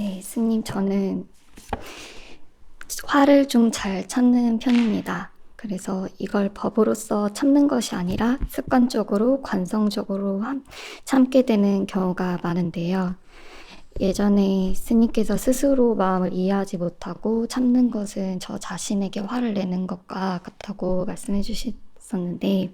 네, 스님, 저는 화를 좀 잘 참는 편입니다. 그래서 이걸 법으로서 참는 것이 아니라 습관적으로, 관성적으로 참게 되는 경우가 많은데요. 예전에 스님께서 스스로 마음을 이해하지 못하고 참는 것은 저 자신에게 화를 내는 것과 같다고 말씀해 주셨었는데,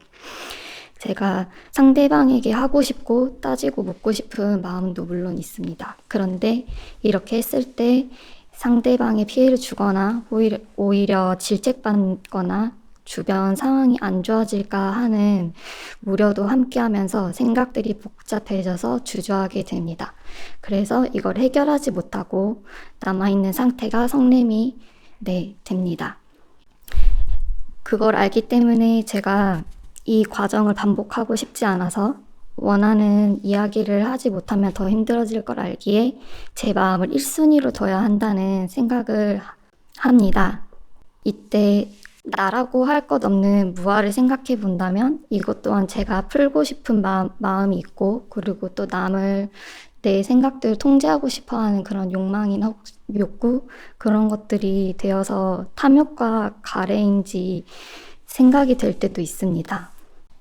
제가 상대방에게 하고 싶고 따지고 묻고 싶은 마음도 물론 있습니다. 그런데 이렇게 했을 때 상대방에 피해를 주거나 오히려 질책받거나 주변 상황이 안 좋아질까 하는 우려도 함께 하면서 생각들이 복잡해져서 주저하게 됩니다. 그래서 이걸 해결하지 못하고 남아있는 상태가 성냄이 됩니다. 그걸 알기 때문에 제가 이 과정을 반복하고 싶지 않아서 원하는 이야기를 하지 못하면 더 힘들어질 걸 알기에 제 마음을 1순위로 둬야 한다는 생각을 합니다. 이때 나라고 할 것 없는 무아를 생각해 본다면 이것 또한 제가 풀고 싶은 마음이 있고, 그리고 또 남을 내 생각들을 통제하고 싶어 하는 그런 욕망이나 욕구, 그런 것들이 되어서 탐욕과 가래인지 생각이 될 때도 있습니다.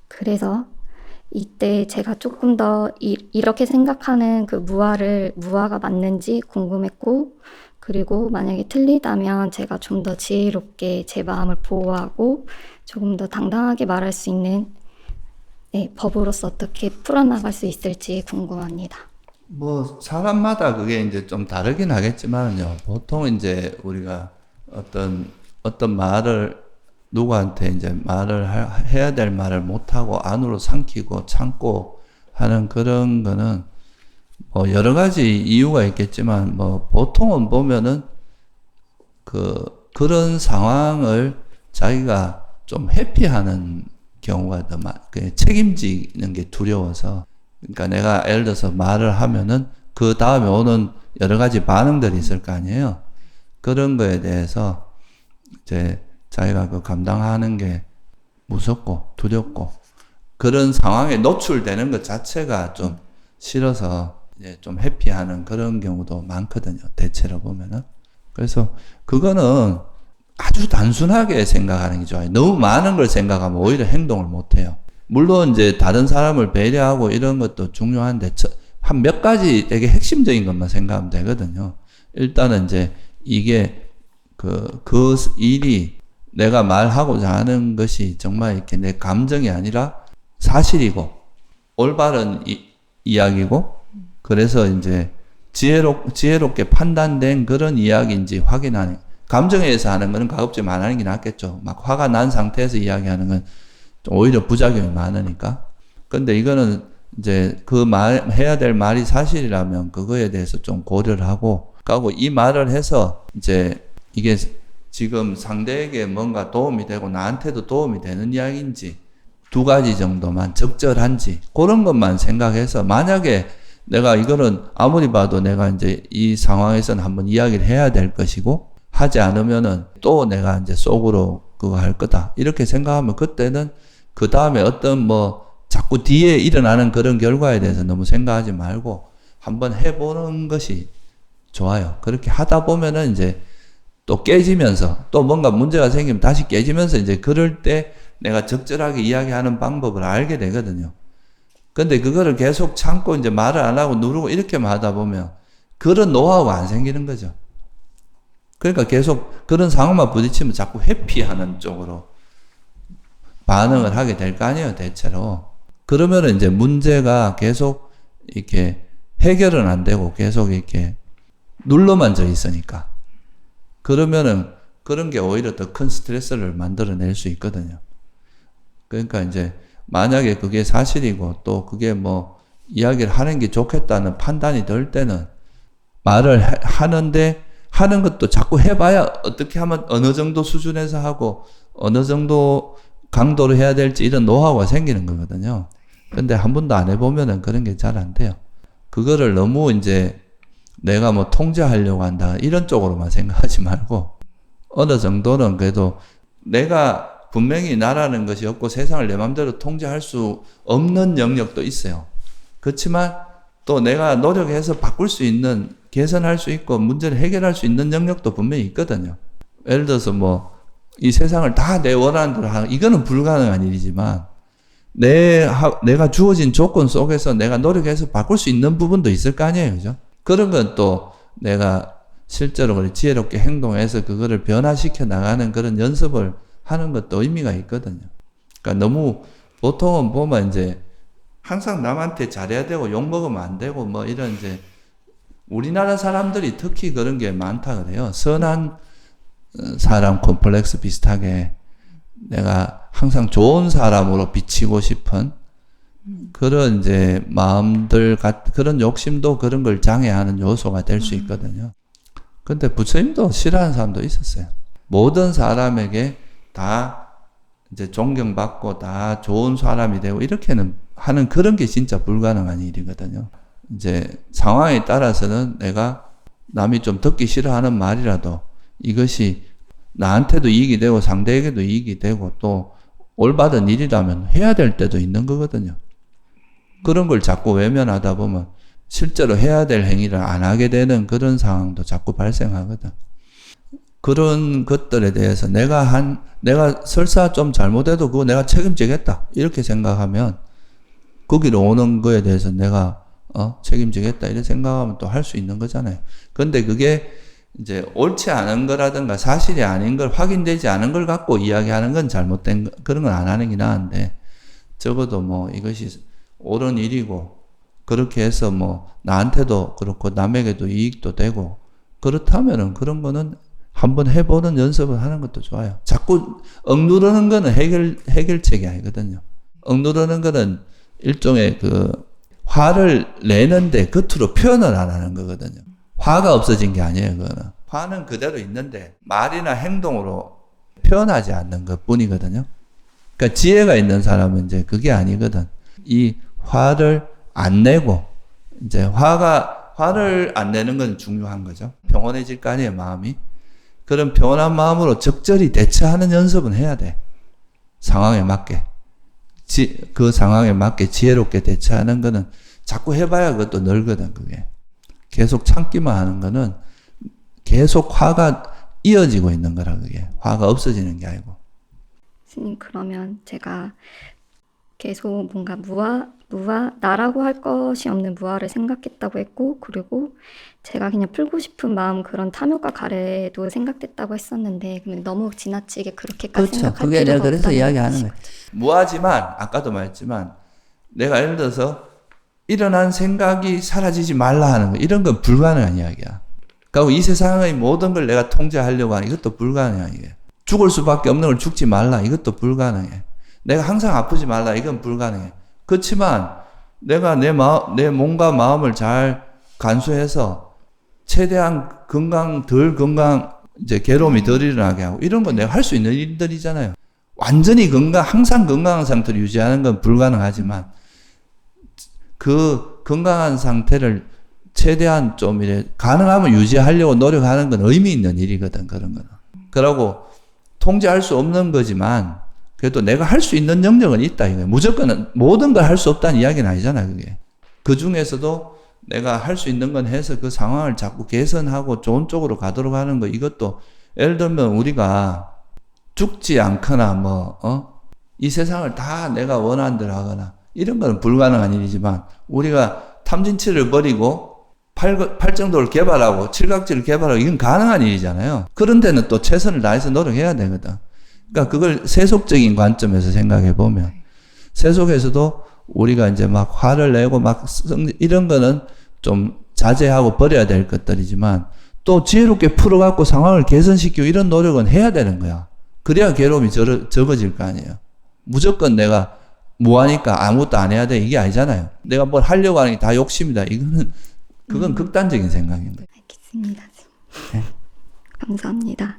그래서 이때 제가 조금 더 이렇게 생각하는 그 무아가 맞는지 궁금했고, 그리고 만약에 틀리다면 제가 좀 더 지혜롭게 제 마음을 보호하고 조금 더 당당하게 말할 수 있는 법으로서 어떻게 풀어나갈 수 있을지 궁금합니다. 뭐 사람마다 그게 이제 좀 다르긴 하겠지만요. 보통 이제 우리가 어떤 말을 누구한테 이제 해야 될 말을 못하고 안으로 삼키고 참고 하는 그런 거는 뭐 여러 가지 이유가 있겠지만, 뭐 보통은 보면은 그런 상황을 자기가 좀 회피하는 경우가 더 책임지는 게 두려워서. 그러니까 내가 예를 들어서 말을 하면은 그 다음에 오는 여러 가지 반응들이 있을 거 아니에요. 그런 거에 대해서 이제 자기가 감당하는 게 무섭고 두렵고 그런 상황에 노출되는 것 자체가 좀 싫어서 이제 좀 회피하는 그런 경우도 많거든요. 대체로 보면은. 그래서 그거는 아주 단순하게 생각하는 게 좋아요. 너무 많은 걸 생각하면 오히려 행동을 못 해요. 물론 이제 다른 사람을 배려하고 이런 것도 중요한데 한 몇 가지 되게 핵심적인 것만 생각하면 되거든요. 일단은 이제 이게 그 일이 내가 말하고자 하는 것이 정말 이렇게 내 감정이 아니라 사실이고 올바른 이야기고, 그래서 이제 지혜롭게 판단된 그런 이야기인지 확인하는. 감정에 의해서 하는 거는 가급적 안 하는 게 낫겠죠. 막 화가 난 상태에서 이야기하는 건 좀 오히려 부작용이 많으니까. 근데 이거는 이제 해야 될 말이 사실이라면 그거에 대해서 좀 고려를 하고, 그리고 이 말을 해서 이제 이게 지금 상대에게 뭔가 도움이 되고 나한테도 도움이 되는 이야기인지 두 가지 정도만 적절한지 그런 것만 생각해서, 만약에 내가 이거는 아무리 봐도 내가 이제 이 상황에서는 한번 이야기를 해야 될 것이고 하지 않으면은 또 내가 이제 속으로 그거 할 거다 이렇게 생각하면, 그때는 그 다음에 어떤 자꾸 뒤에 일어나는 그런 결과에 대해서 너무 생각하지 말고 한번 해보는 것이 좋아요. 그렇게 하다 보면은 이제 또 깨지면서 또 뭔가 문제가 생기면 다시 깨지면서 이제 그럴 때 내가 적절하게 이야기하는 방법을 알게 되거든요. 근데 그거를 계속 참고 이제 말을 안 하고 누르고 이렇게만 하다 보면 그런 노하우가 안 생기는 거죠. 그러니까 계속 그런 상황만 부딪히면 자꾸 회피하는 쪽으로 반응을 하게 될 거 아니에요, 대체로. 그러면은 이제 문제가 계속 이렇게 해결은 안 되고 계속 이렇게 눌러만 져 있으니까. 그러면은 그런 게 오히려 더 큰 스트레스를 만들어낼 수 있거든요. 그러니까 이제 만약에 그게 사실이고 또 그게 이야기를 하는 게 좋겠다는 판단이 들 때는 말을 하는데, 하는 것도 자꾸 해봐야 어떻게 하면 어느 정도 수준에서 하고 어느 정도 강도로 해야 될지 이런 노하우가 생기는 거거든요. 근데 한 번도 안 해보면은 그런 게 잘 안 돼요. 그거를 너무 이제 내가 통제하려고 한다 이런 쪽으로만 생각하지 말고, 어느 정도는 그래도 내가 분명히 나라는 것이 없고 세상을 내 마음대로 통제할 수 없는 영역도 있어요. 그렇지만 또 내가 노력해서 바꿀 수 있는 개선할 수 있고 문제를 해결할 수 있는 영역도 분명히 있거든요. 예를 들어서 뭐 이 세상을 다 내 원하는 대로 하는 이거는 불가능한 일이지만 내가 주어진 조건 속에서 내가 노력해서 바꿀 수 있는 부분도 있을 거 아니에요. 그죠? 그런 건 또 내가 실제로 지혜롭게 행동해서 그거를 변화시켜 나가는 그런 연습을 하는 것도 의미가 있거든요. 그러니까 너무 보통은 보면 이제 항상 남한테 잘해야 되고 욕먹으면 안 되고 뭐 이런 이제 우리나라 사람들이 특히 그런 게 많다 그래요. 선한 사람 콤플렉스 비슷하게 내가 항상 좋은 사람으로 비치고 싶은 그런 이제 마음들, 그런 욕심도 그런 걸 장애하는 요소가 될 수 있거든요. 근데 부처님도 싫어하는 사람도 있었어요. 모든 사람에게 다 이제 존경받고 다 좋은 사람이 되고 이렇게는 하는 그런 게 진짜 불가능한 일이거든요. 이제 상황에 따라서는 내가 남이 좀 듣기 싫어하는 말이라도 이것이 나한테도 이익이 되고 상대에게도 이익이 되고 또 올바른 일이라면 해야 될 때도 있는 거거든요. 그런 걸 자꾸 외면하다 보면 실제로 해야 될 행위를 안 하게 되는 그런 상황도 자꾸 발생하거든. 그런 것들에 대해서 내가 설사 좀 잘못해도 그거 내가 책임지겠다 이렇게 생각하면 거기로 오는 거에 대해서 내가 책임지겠다 이렇게 생각하면 또 할 수 있는 거잖아요. 근데 그게 이제 옳지 않은 거라든가 사실이 아닌 걸 확인되지 않은 걸 갖고 이야기하는 건 잘못된 그런 건 안 하는 게 나은데 적어도 뭐 이것이 옳은 일이고 그렇게 해서 뭐 나한테도 그렇고 남에게도 이익도 되고 그렇다면은 그런 거는 한번 해보는 연습을 하는 것도 좋아요. 자꾸 억누르는 거는 해결책이 아니거든요. 억누르는 거는 일종의 그 화를 내는데 겉으로 표현을 안 하는 거거든요. 화가 없어진 게 아니에요, 그거는. 화는 그대로 있는데 말이나 행동으로 표현하지 않는 것 뿐이거든요. 그러니까 지혜가 있는 사람은 이제 그게 아니거든. 이 화를 안 내고, 이제 화를 안 내는 건 중요한 거죠. 평온해질 거 아니에요, 마음이. 그런 평온한 마음으로 적절히 대처하는 연습은 해야 돼. 상황에 맞게. 그 상황에 맞게 지혜롭게 대처하는 거는 자꾸 해봐야 그것도 늘거든, 그게. 계속 참기만 하는 거는 계속 화가 이어지고 있는 거라, 그게. 화가 없어지는 게 아니고. 스님, 그러면 제가 계속 뭔가 나라고 할 것이 없는 무아를 생각했다고 했고, 그리고 제가 그냥 풀고 싶은 마음, 그런 탐욕과 가래도 생각됐다고 했었는데, 근데 너무 지나치게 그렇게까지 그렇죠. 생각할 그게 내가 필요가 그래서 없다는 이야기하는 것이죠. 거예요. 무하지만, 아까도 말했지만, 내가 예를 들어서 일어난 생각이 사라지지 말라 하는 거, 이런 건 불가능한 이야기야. 그리고 이 세상의 모든 걸 내가 통제하려고 하는 이것도 불가능한 이야기야. 죽을 수밖에 없는 걸 죽지 말라, 이것도 불가능해. 내가 항상 아프지 말라, 이건 불가능해. 그렇지만 내가 내 몸과 마음을 잘 간수해서 최대한 덜 건강, 이제 괴로움이 덜 일어나게 하고, 이런 건 내가 할 수 있는 일들이잖아요. 완전히 항상 건강한 상태를 유지하는 건 불가능하지만, 그 건강한 상태를 최대한 좀 가능하면 유지하려고 노력하는 건 의미 있는 일이거든, 그런 거는. 그러고 통제할 수 없는 거지만, 그래도 내가 할 수 있는 영역은 있다, 이거예요. 무조건 모든 걸 할 수 없다는 이야기는 아니잖아, 그게. 그 중에서도 내가 할 수 있는 건 해서 그 상황을 자꾸 개선하고 좋은 쪽으로 가도록 하는 거, 이것도, 예를 들면 우리가 죽지 않거나 이 세상을 다 내가 원하는 대로 하거나, 이런 건 불가능한 일이지만, 우리가 탐진치를 버리고 팔정도를 개발하고 칠각지를 개발하고 이건 가능한 일이잖아요. 그런 데는 또 최선을 다해서 노력해야 되거든. 그러니까 그걸 세속적인 관점에서 생각해 보면, 세속에서도 우리가 이제 막 화를 내고 이런 거는 좀 자제하고 버려야 될 것들이지만, 또 지혜롭게 풀어갖고 상황을 개선시키고 이런 노력은 해야 되는 거야. 그래야 괴로움이 적어질 거 아니에요. 무조건 내가 뭐하니까 아무것도 안 해야 돼, 이게 아니잖아요. 내가 뭘 하려고 하는 게 다 욕심이다. 그건 극단적인 생각인 거예요. 알겠습니다. 네. 감사합니다.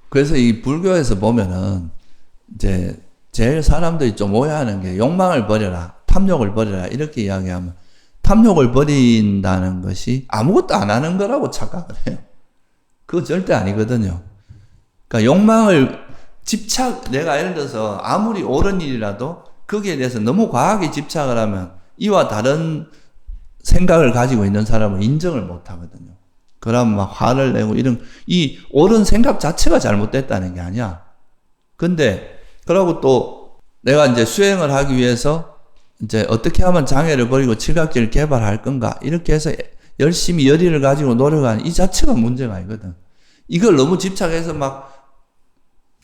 그래서 이 불교에서 보면은 이제 제일 사람들이 좀 오해하는 게 욕망을 버려라, 탐욕을 버려라 이렇게 이야기하면, 탐욕을 버린다는 것이 아무것도 안 하는 거라고 착각을 해요. 그거 절대 아니거든요. 그러니까 욕망을 내가 예를 들어서 아무리 옳은 일이라도 거기에 대해서 너무 과하게 집착을 하면 이와 다른 생각을 가지고 있는 사람은 인정을 못 하거든요. 그러면 막 화를 내고 이 옳은 생각 자체가 잘못됐다는 게 아니야. 근데, 그러고 또 내가 이제 수행을 하기 위해서 이제 어떻게 하면 장애를 버리고 칠각지를 개발할 건가. 이렇게 해서 열심히 열의를 가지고 노력하는 이 자체가 문제가 아니거든. 이걸 너무 집착해서 막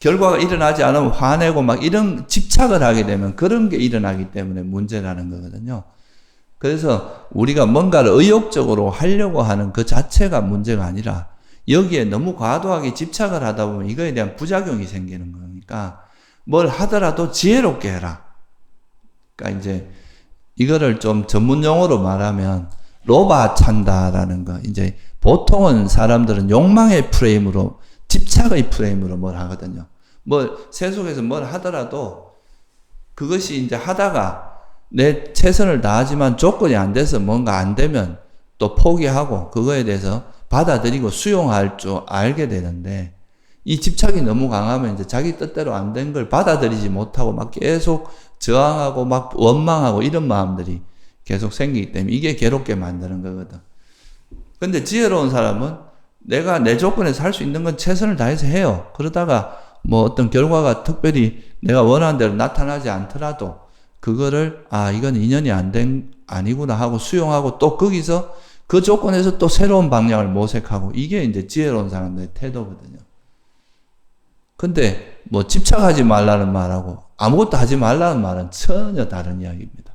결과가 일어나지 않으면 화내고 막 이런 집착을 하게 되면 그런 게 일어나기 때문에 문제라는 거거든요. 그래서 우리가 뭔가를 의욕적으로 하려고 하는 그 자체가 문제가 아니라 여기에 너무 과도하게 집착을 하다 보면 이거에 대한 부작용이 생기는 거니까 뭘 하더라도 지혜롭게 해라. 그러니까 이제 이거를 좀 전문 용어로 말하면 로바 찬다라는 거. 이제 보통은 사람들은 욕망의 프레임으로 집착의 프레임으로 뭘 하거든요. 세속에서 뭘 하더라도 그것이 이제 하다가 내 최선을 다하지만 조건이 안 돼서 뭔가 안 되면 또 포기하고 그거에 대해서 받아들이고 수용할 줄 알게 되는데 이 집착이 너무 강하면 이제 자기 뜻대로 안 된 걸 받아들이지 못하고 막 계속 저항하고 막 원망하고 이런 마음들이 계속 생기기 때문에 이게 괴롭게 만드는 거거든. 근데 지혜로운 사람은 내가 내 조건에서 할 수 있는 건 최선을 다해서 해요. 그러다가 뭐 어떤 결과가 특별히 내가 원하는 대로 나타나지 않더라도 그거를 이건 인연이 아니구나 하고 수용하고 또 거기서 그 조건에서 또 새로운 방향을 모색하고 이게 이제 지혜로운 사람들의 태도거든요. 근데 뭐 집착하지 말라는 말하고 아무것도 하지 말라는 말은 전혀 다른 이야기입니다.